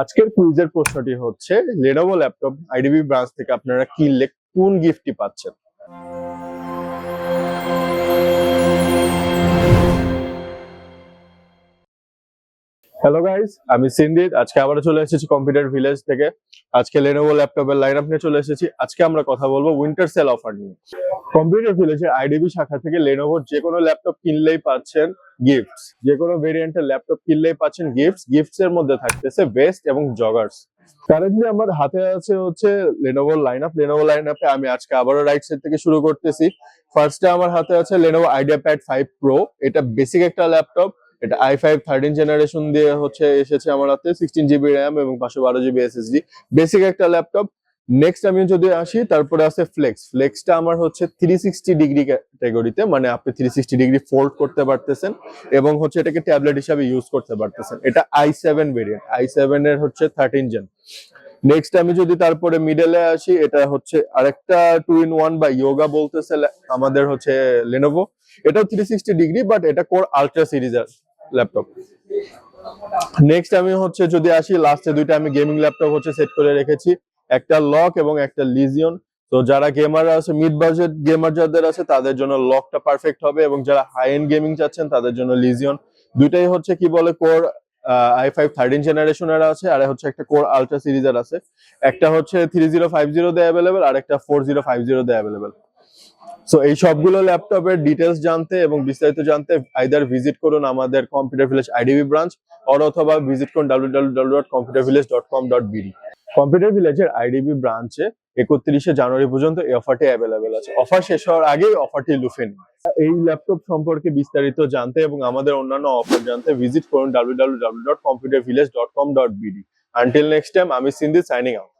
আজকের কুইজের প্রশ্নটি হচ্ছে লেনোভো ল্যাপটপ আইডিবি ব্রাঞ্চ থেকে আপনারা কিনলে কোন গিফটটি পাচ্ছেন। হ্যালো গাইস, আমি সিন্দিত। আজকে আবার চলে এসেছি কম্পিউটার ভিলেজ থেকে। আজকে লেনোভো ল্যাপটপের লাইন আপ নিয়ে চলে এসেছি। আজকে আমরা কথা বলবো উইন্টার সেল অফার নিয়ে। কম্পিউটার ভিলেজের আইডিবি শাখা থেকে লেনোভোর যে কোনো ল্যাপটপ কিনলেই পাচ্ছেন গিফটস। যে কোনো ভেরিয়েন্টের ল্যাপটপ কিনলেই পাচ্ছেন গিফটস। গিফটস এর মধ্যে থাকতেছে ভেস্ট এবং জগার্স। কারেন্টলি আমার হাতে আছে হচ্ছে লেনোভোর লাইন আপ। লেনোভো লাইন আপে আমি আজকে আবারও রাইট সাইড থেকে শুরু করতেছি। ফার্স্টে আমার হাতে আছে লেনোভো আইডিয়াপ্যাড 5 প্রো। এটা বেসিক একটা ল্যাপটপ। এটা i5 13 জেনারেশন দিয়ে হচ্ছে এসেছে আমার হাতে, 16 জিবি র্যাম এবং 512 জিবি এসএসডি। বেসিক একটা ল্যাপটপ। নেক্সট আমি যদি আসি, তারপরে আছে ফ্লেক্স। ফ্লেক্সটা আমার হচ্ছে 360 ডিগ্রি ক্যাটাগরিতে, মানে আপনি 360 ডিগ্রি ফোল্ড করতে পারতেছেন এবং হচ্ছে এটাকে ট্যাবলেট হিসাবে ইউজ করতে পারতেছেন। এটা i7 ভেরিয়েন্ট, i7 এর হচ্ছে 13 জেন। নেক্সট আমি যদি তারপরে মিডলে আসি, এটা হচ্ছে আরেকটা 2-in-1 বা ইয়োগা বলতেছে আমাদের হচ্ছে লেনোভো। এটাও 360 ডিগ্রি, বাট এটা কোর আলট্রা সিরিজের ল্যাপটপ। নেক্সট আমি হচ্ছে যদি আসি, লাস্টে দুইটা আমি গেমিং ল্যাপটপ হচ্ছে সেট করে রেখেছি, একটা লক এবং একটা লিজিয়ন। তো যারা গেমার আছে, মিড বাজেট গেমার যাদের আছে তাদের জন্য লকটা পারফেক্ট হবে, এবং যারা হাই এন্ড গেমিং চাচ্ছেন তাদের জন্য লিজিয়ন। দুইটাই হচ্ছে কি বলে কোর i5 13 জেনারেশনের আছে, আর হচ্ছে একটা কোর আলট্রা সিরিজের আছে। একটা হচ্ছে 3050 দিয়ে অ্যাভেলেবেল, আর একটা 4050 দিয়ে অ্যাভেলেবেল। সো এই সবগুলো ল্যাপটপের ডিটেলস জানতে এবং বিস্তারিত জানতে আইদার ভিজিট করুন আমাদের কম্পিউটার ভিলেজ আইডিবি ব্রাঞ্চ, অথবা ভিজিট করুন www.computervillage.com.bd। কম্পিউটার ভিলেজের আইডিবি ব্রাঞ্চে 31শে জানুয়ারি পর্যন্ত এই অফারটি অ্যাভেলেবেল আছে। অফার শেষ হওয়ার আগেই অফারটি লুফে নিন। এই ল্যাপটপ সম্পর্কে বিস্তারিত জানতে এবং আমাদের অন্যান্য অফার জানতে ভিজিট করুন www.computervillage.com.bd। আনটিল নেক্সট টাইম, আমি সিন্ধি সাইনিং আউট।